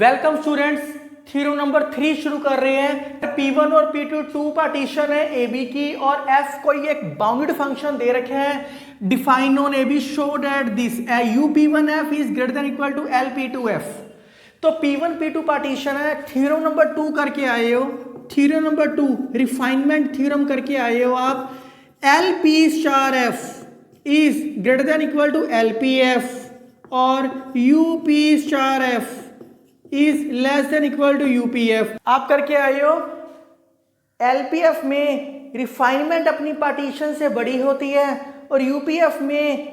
Welcome students, theorem number 3 शुरू कर रहे हैं। P1 और P2 टू पार्टीशन है AB की और F कोई एक बाउंडेड फंक्शन दे रखे हैं। Define on AB show that this UP1F is greater than equal to LP2F। तो P1 P2 पार्टीशन है। थ्योरम नंबर 2 करके आए हो, थ्योरम नंबर 2 रिफाइनमेंट थ्योरम करके आए हो आप। LP star F is greater than equal to LPF और UP star F is less than equal to UPF. आप करके आए हो एलपीएफ में रिफाइनमेंट अपनी पार्टीशन से बड़ी होती है और यूपीएफ में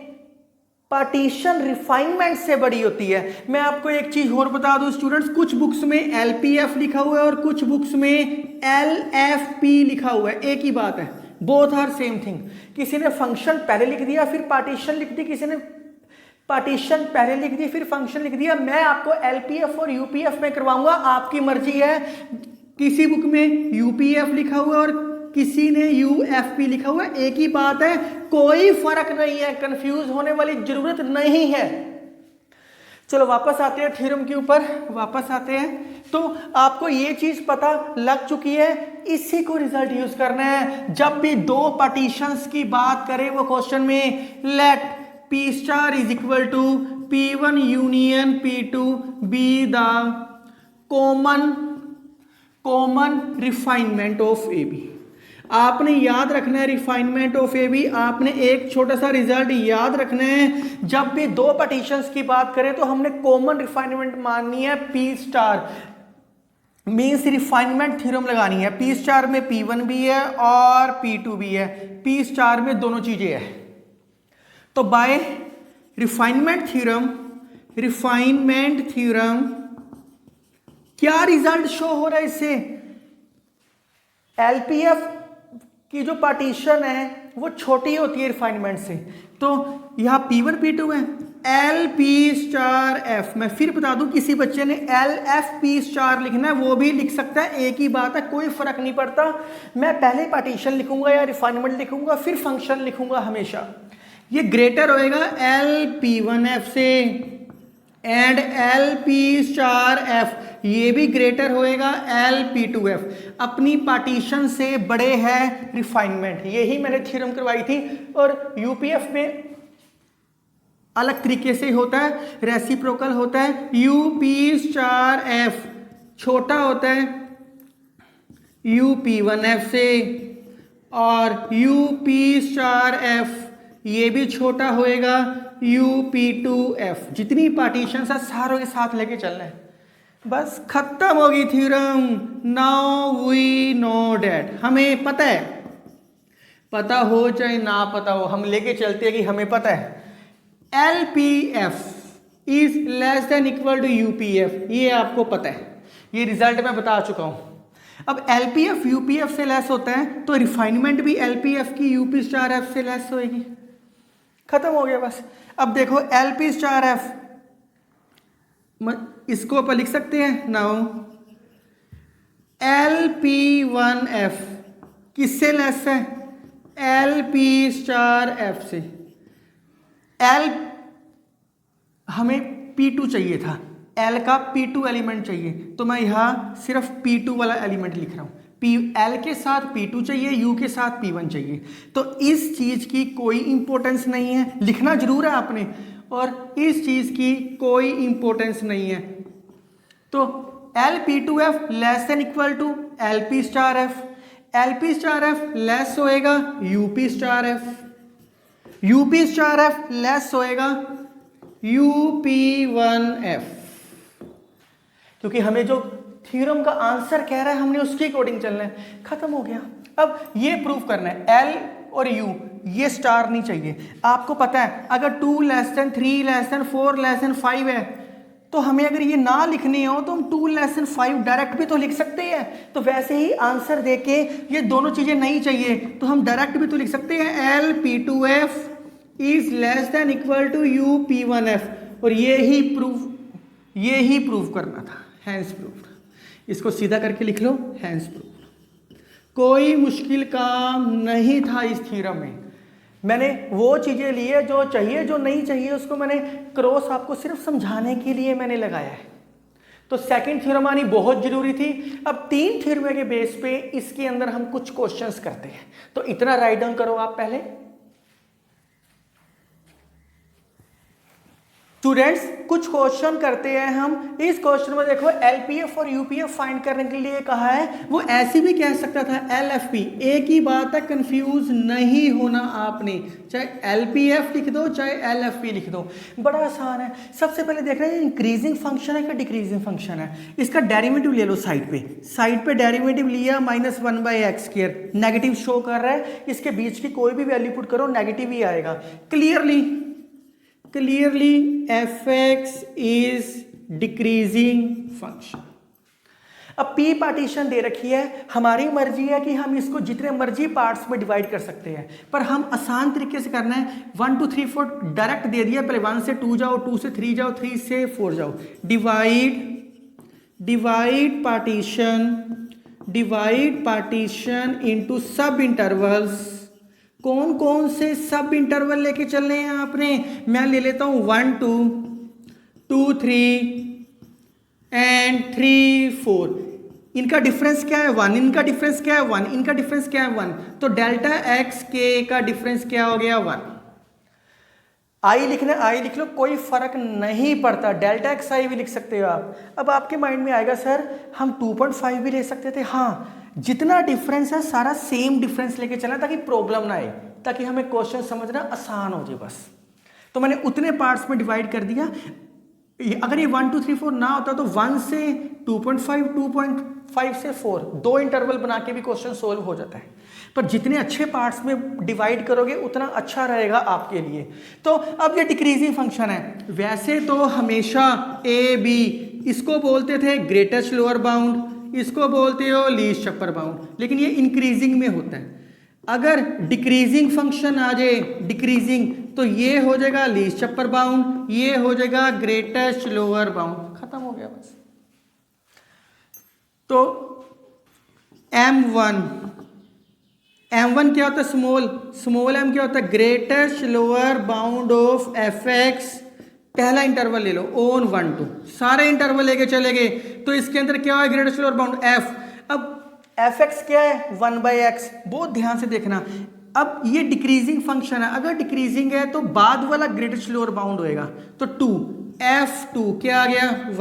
पार्टीशन रिफाइनमेंट से बड़ी होती है। मैं आपको एक चीज और बता दूं स्टूडेंट्स, कुछ बुक्स में एलपीएफ लिखा हुआ है और कुछ बुक्स में एलएफपी लिखा हुआ है। एक ही बात है, बोथ आर सेम थिंग। किसी ने फंक्शन पहले लिख दिया फिर पार्टीशन लिख दी, किसी ने पार्टीशन पहले लिख दी फिर फंक्शन लिख दिया। मैं आपको एलपीएफ और यूपीएफ में करवाऊंगा, आपकी मर्जी है। किसी बुक में यूपीएफ लिखा हुआ है और किसी ने यूएफपी लिखा हुआ है, एक ही बात है, कोई फर्क नहीं है, कंफ्यूज होने वाली जरूरत नहीं है। चलो वापस आते हैं थ्योरम के ऊपर, वापस आते हैं। तो आपको ये चीज पता लग चुकी है, इसी को रिजल्ट यूज करना है। जब भी दो पार्टीशंस की बात करें वो क्वेश्चन में, late P star is equal to P1 union P2 be the common refinement of AB। आपने याद रखना है रिफाइनमेंट ऑफ AB। आपने एक छोटा सा रिजल्ट याद रखना है, जब भी दो पार्टीशंस की बात करें तो हमने कॉमन रिफाइनमेंट माननी है। P star means refinement theorem लगानी है। P स्टार में P1 भी है और P2 भी है, P स्टार में दोनों चीजें हैं। तो बाय रिफाइनमेंट थ्योरम क्या रिजल्ट शो हो रहा है इससे? एलपीएफ की जो पार्टीशन है वो छोटी होती है रिफाइनमेंट से। तो यहां P1 P2 है, LP स्टार F। मैं फिर बता दूं, किसी बच्चे ने LFP स्टार लिखना है वो भी लिख सकता है, एक ही बात है, कोई फर्क नहीं पड़ता। मैं पहले पार्टीशन लिखूंगा या रिफाइनमेंट लिखूंगा फिर फंक्शन लिखूंगा हमेशा। ये ग्रेटर होएगा LP1F से एंड LP स्टार F, ये भी ग्रेटर होएगा LP2F। अपनी पार्टीशन से बड़े है रिफाइनमेंट, यही मैंने थ्योरम करवाई थी। और यूपीएफ में अलग तरीके से होता है, रेसिप्रोकल होता है। UP स्टार F छोटा होता है UP1F से और UP स्टार F ये भी छोटा होएगा UP2F। जितनी पार्टीशन है सारों के साथ लेके चलना है, बस खत्म होगी theorem. Now we know that, हमें पता है, पता हो चाहे ना पता हो, हम लेके चलते हैं कि हमें पता है LPF is less than equal to UPF। ये आपको पता है, ये रिजल्ट मैं बता चुका हूं। अब LPF UPF से लेस होता है तो रिफाइनमेंट भी LPF की UP स्टार F से लेस होएगी। खत्म हो गया बस। अब देखो LP स्टार F, इसको अपन लिख सकते हैं नाउ LP1F किससे लेस है? LP स्टार F से। L हमें P2 चाहिए था, L का P2 एलिमेंट चाहिए, तो मैं यहां सिर्फ P2 वाला एलिमेंट लिख रहा हूं। L के साथ P2 चाहिए, U के साथ P1 चाहिए। तो इस चीज की कोई इंपॉर्टेंस नहीं है, लिखना जरूर है आपने, और इस चीज की कोई इंपॉर्टेंस नहीं है। तो LP2F less than equal to LP star F, LP star F less होएगा UP star F, UP star F less होएगा UP1F। क्योंकि हमें जो थ्योरम का आंसर कह रहा है हमने उसके अकॉर्डिंग चलना है। खत्म हो गया। अब ये प्रूव करना है L और U ये स्टार नहीं चाहिए। आपको पता है अगर 2 less than 3 less than 4 less than 5 है तो हमें अगर ये ना लिखनी हो तो हम 2 लेस देन 5 डायरेक्ट भी तो लिख सकते हैं। तो वैसे ही आंसर देके ये दोनों चीजें नहीं चाहिए तो हम डायरेक्ट भी तो लिख सकते हैं LP2F is less than equal to UP1F। और ये ही प्रूव करना था, हैंस प्रूफ। इसको सीधा करके लिख लो, हैंस प्रूफ। कोई मुश्किल काम नहीं था इस थ्योरम में। मैंने वो चीजें ली है जो चाहिए, जो नहीं चाहिए उसको मैंने क्रॉस आपको सिर्फ समझाने के लिए मैंने लगाया है। तो सेकंड थ्योरम आनी बहुत जरूरी थी। अब 3 थ्योरम के बेस पे इसके अंदर हम कुछ क्वेश्चंस करते हैं, तो इतना राइट डाउन करो आप पहले। स्टूडेंट्स कुछ क्वेश्चन करते हैं हम। इस क्वेश्चन में देखो एलपीएफ और यूपीएफ फाइंड करने के लिए कहा है, वो ऐसे भी कह सकता था एलएफपी। एक ही बात है, कंफ्यूज नहीं होना आपने, चाहे एलपीएफ लिख दो चाहे एलएफपी लिख दो, बड़ा आसान है। सबसे पहले देख रहे हैं इंक्रीजिंग फंक्शन है कि डिक्रीजिंग फंक्शन है। इसका डेरिवेटिव ले लो साइड पे डेरिवेटिव लिया -1/x², नेगेटिव शो कर रहा है, इसके बीच की कोई भी वैल्यू पुट करो नेगेटिव ही आएगा। Clearly fx is decreasing function. अब p पार्टीशन दे रखी है, हमारी मर्जी है कि हम इसको जितने मर्जी पार्ट्स में डिवाइड कर सकते हैं, पर हम आसान तरीके से करना है। 1 2 3 4 डायरेक्ट दे दिया, पहले 1 से 2 जाओ, 2 से 3 जाओ, 3 से 4 जाओ। डिवाइड पार्टीशन इनटू सब इंटरवल्स। कौन कौन से सब इंटरवल लेके चलने हैं आपने? मैं ले लेता हूं 1 2 2 3 एंड 3 4। इनका डिफरेंस क्या है? 1। इनका डिफरेंस क्या है? 1। इनका डिफरेंस क्या है? 1। तो डेल्टा एक्स के का डिफरेंस क्या हो गया? 1। आई लिखना, आई लिख लो, कोई फर्क नहीं पड़ता, डेल्टा एक्स आई भी लिख सकते हो आप। अब आपके माइंड में आएगा सर हम 2.5 भी ले सकते थे। हाँ, जितना डिफरेंस है सारा सेम डिफरेंस लेके चलना ताकि प्रॉब्लम ना आए, ताकि हमें क्वेश्चन समझना आसान हो जाए बस। तो मैंने उतने पार्ट्स में डिवाइड कर दिया। अगर ये 1 2 3 4 ना होता तो 1 से 2.5, 2.5 से 4, 2 इंटरवल बना के भी क्वेश्चन सोल्व हो जाता है। पर जितने अच्छे पार्ट्स में डिवाइड करोगे उतना अच्छा रहेगा आपके लिए। तो अब ये डिक्रीजिंग फंक्शन है। वैसे तो हमेशा ए बी, इसको बोलते थे ग्रेटेस्ट लोअर बाउंड, इसको बोलते हो लीस्ट अपर बाउंड, लेकिन ये इंक्रीजिंग में होता है। अगर डिक्रीजिंग फंक्शन आ जाए, डिक्रीजिंग, तो ये हो जाएगा लीस्ट अपर बाउंड, ये हो जाएगा ग्रेटेस्ट लोअर बाउंड, खत्म हो गया बस। तो M1 क्या होता है? स्मॉल m क्या होता है? Greatest lower bound of fx। पहला इंटरवल ले लो ऑन 1 2, सारे इंटरवल लेके चले गए, तो इसके अंदर क्या है? Greatest lower bound f। अब fx क्या है? 1/x। बहुत ध्यान से देखना। अब ये डिक्रीजिंग फंक्शन है, अगर डिक्रीजिंग है तो बाद वाला ग्रेटेस्ट लोअर बाउंड होएगा, तो 2 f2 क्या आ गया?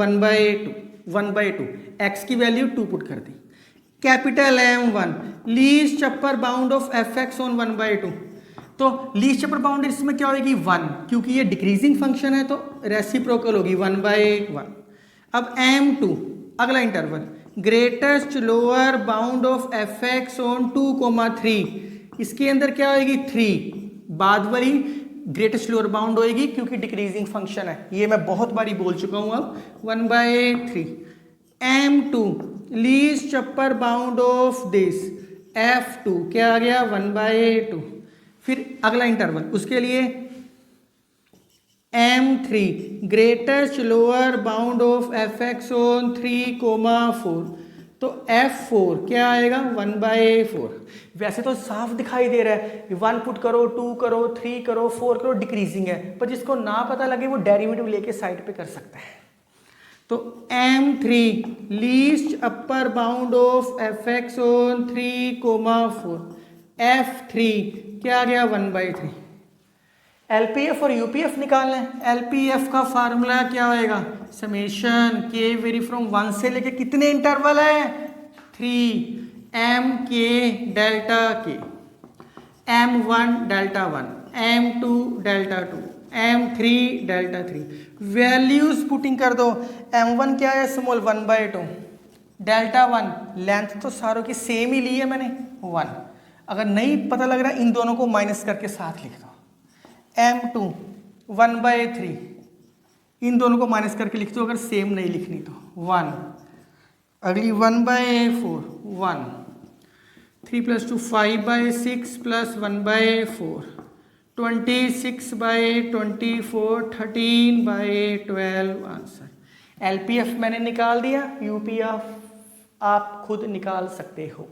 1/2। x की वैल्यू 2 पुट कर दी। Capital M1 least upper bound of fx on 1/2। तो लीस्ट अपर बाउंड इसमें क्या होगी? 1, क्योंकि ये डिक्रीजिंग फंक्शन है तो रेसिप्रोकल होगी 1/1। अब M2 अगला interval, greatest lower bound of fx on 2,3। इसके अंदर क्या होगी? 3, बाद वाली ग्रेटेस्ट लोअर बाउंड होएगी क्योंकि डिक्रीजिंग फंक्शन है। ये मैं बहुत बारी बोल चुका हूं। अब 1/3। M2 least upper bound of this F2 क्या आ गया? 1/2। फिर अगला इंटरवल, उसके लिए M3 greatest lower bound of fx on 3,4। तो F4 क्या आएगा? 1/4। वैसे तो साफ दिखाई दे रहा है, 1 पुट करो, 2 करो, 3 करो, 4 करो, डिक्रीजिंग है, पर जिसको ना पता लगे वो डेरिवेटिव लेके साइड पे कर सकता है। तो M3 least upper bound of fx on 3,4। F3 क्या आ गया? 1/3। LPF और UPF निकालना है। LPF का फार्मूला क्या होएगा? समेशन k वेरी फ्रॉम 1 से लेके कितने इंटरवल है? 3, mk delta k, M1 delta 1, M2 delta 2, M3 delta 3। Values putting कर दो। M1 क्या है? स्मॉल 1/2, डेल्टा 1 लेंथ तो सारों की सेम ही ली है मैंने 1। अगर नहीं पता लग रहा इन दोनों को माइनस करके साथ लिख दो। M2 1/3, इन दोनों को माइनस करके लिख दो अगर सेम नहीं लिखनी तो 1। अगली 1/4 1, 3 + 2 5/6 + 1/4, 26/24, 13/12 आंसर। LPF मैंने निकाल दिया, UPF आप खुद निकाल सकते हो।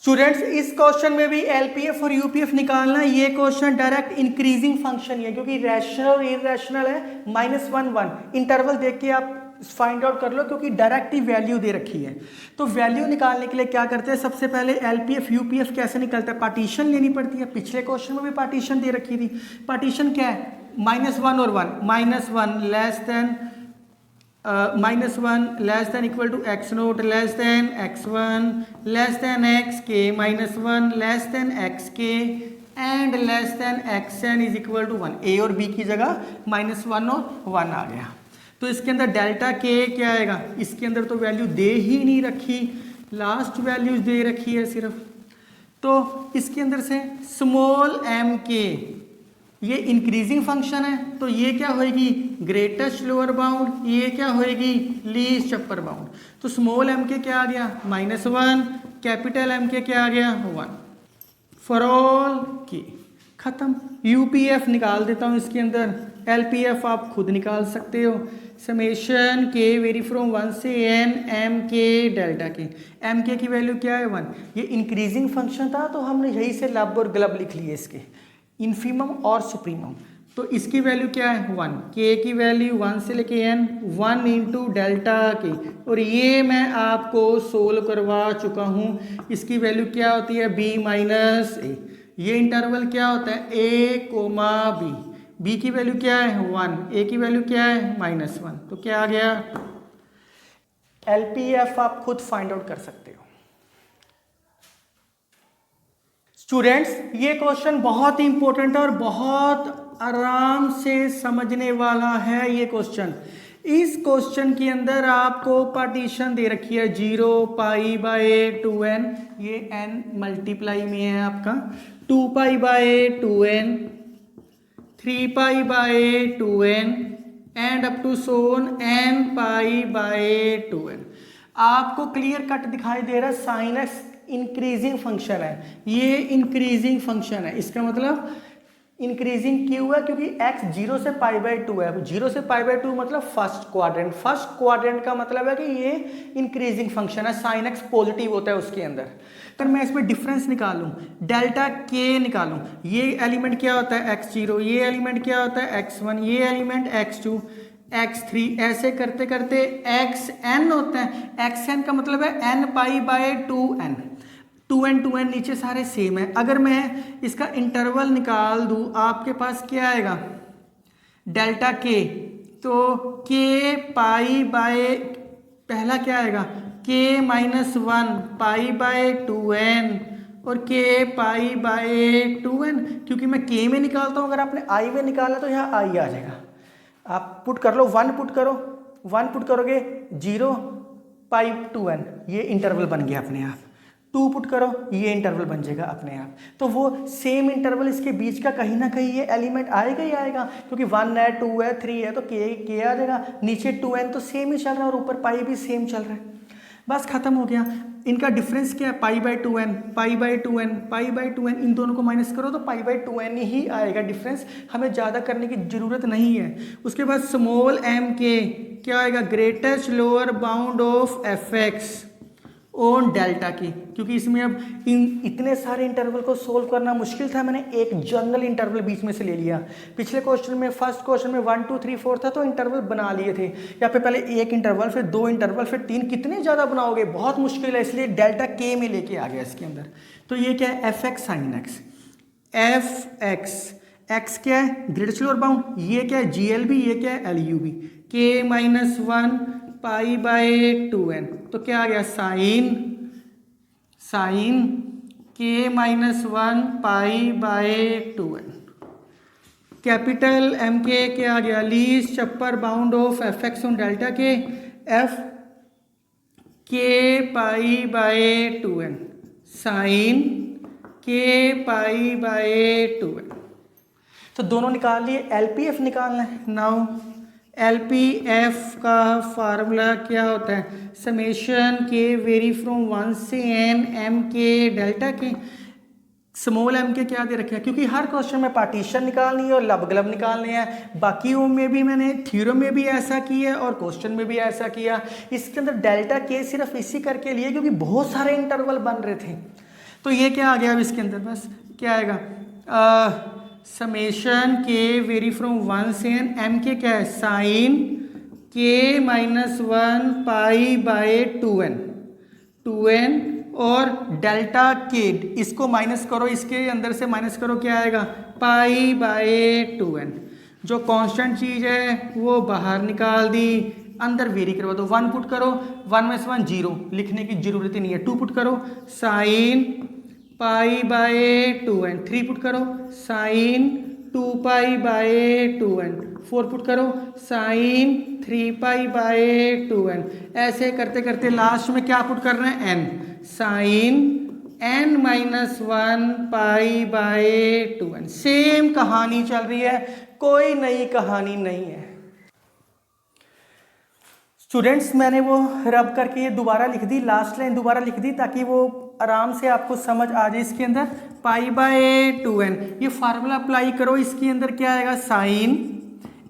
स्टूडेंट्स इस क्वेश्चन में भी एलपीएफ और यूपीएफ निकालना है। ये क्वेश्चन डायरेक्ट इंक्रीजिंग फंक्शन ही है क्योंकि रैशनल और इरेशनल है, -1 इंटरवल देख के आप फाइंड आउट कर लो क्योंकि डायरेक्ट ही वैल्यू दे रखी है। तो वैल्यू निकालने के लिए क्या करते हैं, सबसे पहले एलपीएफ यूपीएफ कैसे निकलता है, पार्टीशन लेनी पड़ती है। पिछले क्वेश्चन में भी पार्टीशन दे रखी थी। पार्टीशन क्या है, -1 और 1, -1 less than -1 less than equal to x naught less than x1 less than xk -1 less than xk and less than xn is equal to 1। a और b की जगह -1 और 1 आ गया। तो इसके अंदर डेल्टा k क्या आएगा, इसके अंदर तो वैल्यू दे ही नहीं रखी, लास्ट वैल्यूज दे रखी है सिर्फ। तो इसके अंदर से स्मॉल m k, ये इंक्रीजिंग फंक्शन है तो ये क्या होएगी, ग्रेटेस्ट लोअर बाउंड, ये क्या होएगी, लीस्ट अपर बाउंड। तो स्मॉल m के क्या आ गया, -1, कैपिटल M के क्या आ गया, 1 फॉर ऑल k। खत्म। यूपीएफ निकाल देता हूँ इसके अंदर, एलपीएफ आप खुद निकाल सकते हो। समेशन k वेरी फ्रॉम 1 से n m k delta k, m k की वैल्यू क्या है, 1। ये इंक्रीजिंग फंक्शन था तो हमने यही से लब और ग्लब लिख लिए इसके, इन्फीमम और सुप्रीमम। तो इसकी वैल्यू क्या है, 1। k की वैल्यू 1 से लेके n, 1 इंटू डेल्टा k, और ये मैं आपको सोल्व करवा चुका हूँ। इसकी वैल्यू क्या होती है, b माइनस ए। ये इंटरवल क्या होता है, a कोमा b। b की वैल्यू क्या है, 1, a की वैल्यू क्या है, -1। तो क्या आ गया, LPF आप खुद फाइंड आउट कर सकते हो। स्टूडेंट्स ये क्वेश्चन बहुत ही इंपॉर्टेंट है और बहुत आराम से समझने वाला है ये क्वेश्चन। इस क्वेश्चन के अंदर आपको पार्टीशन दे रखी है 0 π/2n, ये n मल्टीप्लाई में है आपका, 2 π/2n, 3 π/2n and up to सोन n π/2n। आपको क्लियर कट दिखाई दे रहा है, साइन एक्स इंक्रीजिंग फंक्शन है, ये इंक्रीजिंग फंक्शन है। इसका मतलब इंक्रीजिंग क्यों है, क्योंकि x 0 से π/2 है। 0 से π/2 मतलब फर्स्ट क्वाड्रेंट, फर्स्ट क्वाड्रेंट का मतलब है कि ये इंक्रीजिंग फंक्शन है, साइन x पॉजिटिव होता है उसके अंदर। तो मैं इसमें डिफरेंस निकालूं, डेल्टा k निकालूं, ये एलिमेंट क्या होता है, x0, ये एलिमेंट क्या होता है, x1, ये एलिमेंट x2, x3, ऐसे करते करते xn होता है। xn का मतलब है n π/2n, 2n नीचे सारे सेम है। अगर मैं इसका इंटरवल निकाल दूं आपके पास क्या आएगा, डेल्टा k, तो k पहला क्या आएगा, k -1 π/2n और k π/2n, क्योंकि मैं k में निकालता हूं, अगर आपने i में निकाला तो यहाँ i आ जाएगा। आप पुट कर लो, 1 पुट करो, 1 पुट करोगे 0 π/2n, ये इंटरवल बन गया अपने आप। 2 पुट करो, ये इंटरवल बन जाएगा अपने आप। तो वो सेम इंटरवल इसके बीच का कहीं ना कहीं ये एलिमेंट आएगा ही आएगा, क्योंकि 1 है, 2 है, 3 है, तो k आ जाएगा। नीचे 2n तो सेम ही चल रहा है और ऊपर पाई भी सेम चल रहा है। बस खत्म हो गया। इनका डिफरेंस क्या है, π/2n, π/2n, π/2n, इन दोनों को माइनस करो तो π/2n ही आएगा डिफरेंस, हमें ज़्यादा करने की ज़रूरत नहीं है। उसके बाद स्मॉल m k क्या आएगा, greatest lower bound of fx on delta की, क्योंकि इसमें अब इतने सारे इंटरवल को सोल्व करना मुश्किल था, मैंने एक जनरल इंटरवल बीच में से ले लिया। पिछले क्वेश्चन में, फर्स्ट क्वेश्चन में 1 2 3 4 था तो इंटरवल बना लिए थे। यहाँ पे पहले एक इंटरवल, फिर 2 इंटरवल, फिर 3, कितने ज़्यादा बनाओगे, बहुत मुश्किल है, इसलिए डेल्टा के में लेके आ गया इसके अंदर। तो ये क्या है, F x sine x, F x क्या है, ग्रेटेस्ट लोअर बाउंड, ये क्या है GLB, ये क्या है LUB, k -1 π/2n, तो क्या आ गया, sine k -1 π/2n। Capital M k क्या आ गया, least upper bound of fx on delta के, f k π/2n, sine k π/2n। तो दोनों निकाल लिए, LPF निकालना है। नाउ LPF का फार्मूला क्या होता है, समेशन k वेरी फ्रॉम 1 से n m k डेल्टा के। स्मॉल m के क्या दे रखे हैं, क्योंकि हर क्वेश्चन में पार्टीशन निकालनी है और लब गलब निकालने हैं। बाकियों में भी मैंने थ्योरम में भी ऐसा किया और क्वेश्चन में भी ऐसा किया। इसके अंदर डेल्टा k सिर्फ इसी करके लिए क्योंकि बहुत सारे इंटरवल बन रहे थे। तो ये क्या आ गया अब इसके अंदर, बस क्या आएगा, समेशन के वेरी फ्रॉम 1 से n, m के क्या है sine k minus 1 pi by 2n और डेल्टा k, इसको माइनस करो, इसके अंदर से माइनस करो, क्या आएगा पाई बाय 2n। जो कांस्टेंट चीज है वो बाहर निकाल दी, अंदर वेरी करवा दो, 1 पुट करो, 1 में से 1 0, लिखने की जरूरत ही नहीं है, 2 पुट करो sine pi by 2n, 3 put करो sine 2 pi by 2n, 4 put करो साइन 3 पाई बाय 2n। ऐसे करते करते लास्ट में क्या पुट करना है n, sine n minus 1 pi by 2n। Same कहानी चल रही है, कोई नई कहानी नहीं है। स्टूडेंट्स मैंने वो रब करके ये दोबारा लिख दी, लास्ट लाइन दोबारा लिख दी ताकि वो आराम से आपको समझ आ जाए। इसके अंदर पाई बाय 2n, ये फार्मूला अप्लाई करो, इसके अंदर क्या आएगा साइन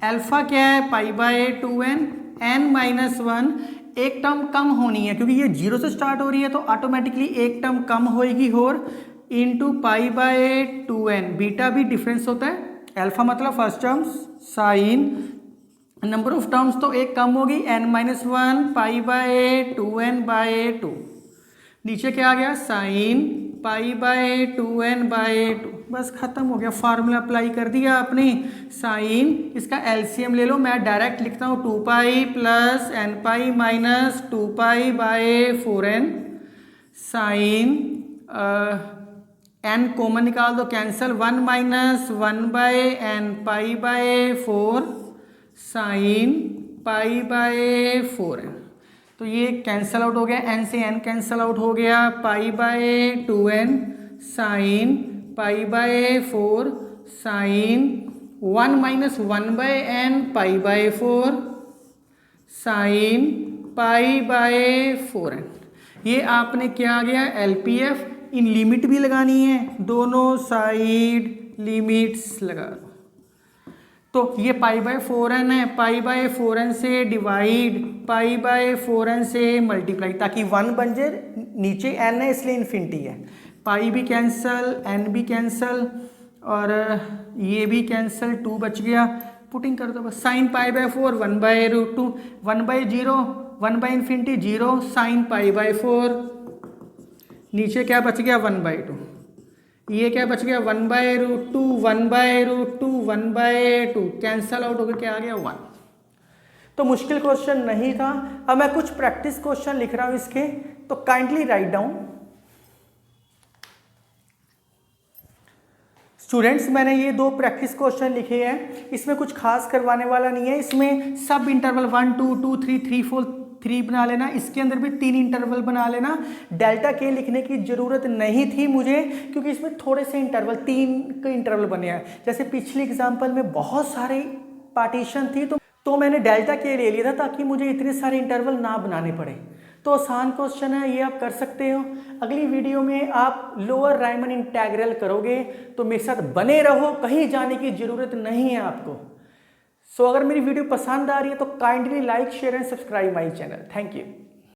अल्फा क्या है पाई बाय 2n, n माइनस 1, एक टर्म कम होनी है क्योंकि ये 0 से स्टार्ट हो रही है तो ऑटोमेटिकली एक टर्म कम होएगी और into pi by 2n, beta भी डिफरेंस होता है, अल्फा मतलब first term, sine number of terms तो एक कम होगी n minus 1 pi by 2n by 2, नीचे क्या आ गया sign pi by 2n by 2, बस खत्म हो गया, फार्मूला अप्लाई कर दिया आपने। साइन इसका एलसीएम ले लो, मैं डायरेक्ट लिखता हूँ 2 pi plus n pi minus 2 pi by 4n, sine n common निकाल दो, cancel, 1 minus 1 by n pi by 4 sine pi by 4n, तो ये कैंसल आउट हो गया, n से n कैंसल आउट हो गया, pi by 2n sine pi by 4 sine 1 minus 1 by n pi by 4 sine pi by 4n। ये आपने क्या आ गया LPF, इन लिमिट भी लगानी है, दोनों साइड लिमिट्स लगा दो। तो ये पाई बाय 4n है, पाई बाय 4n से डिवाइड, पाई बाय 4n से मल्टीप्लाई, ताकि 1 बन जाए, नीचे n है इसलिए इन्फिनिटी है, पाई भी कैंसल, n भी कैंसल और ये भी कैंसल, 2 बच गया, पुटिंग कर दो बस, sine pi by 4 1 by root 2, 1 by 0 1 by infinity 0, sine pi by 4, नीचे क्या बच गया 1 बाय 2, ये क्या बच गया 1 by root 2 1 by root 2 1 by 2, cancel out होकर क्या आ गया 1। तो मुश्किल क्वेश्चन नहीं था। अब मैं कुछ प्रैक्टिस क्वेश्चन लिख रहा हूं इसके, तो काइंडली राइट डाउन। स्टूडेंट्स मैंने ये 2 प्रैक्टिस क्वेश्चन लिखे हैं, इसमें कुछ खास करवाने वाला नहीं है, इसमें सब इंटरवल 1 2 2 3 3 4 3 बना लेना, इसके अंदर भी 3 इंटरवल बना लेना। डेल्टा के लिखने की जरूरत नहीं थी मुझे क्योंकि इसमें थोड़े से इंटरवल, 3 के इंटरवल बने हैं, जैसे पिछले एग्जाम्पल में बहुत सारे पार्टीशन थी तो मैंने डेल्टा के ले लिया था ताकि मुझे इतने सारे इंटरवल ना बनाने पड़े। तो आसान क्वेश्चन है, ये आप कर सकते हो। अगली वीडियो में आप लोअर रायमन इंटीग्रल करोगे, तो मेरे साथ बने रहो, कहीं जाने की जरूरत नहीं है आपको। सो अगर मेरी वीडियो पसंद आ रही है तो kindly like share and subscribe my channel. Thank you.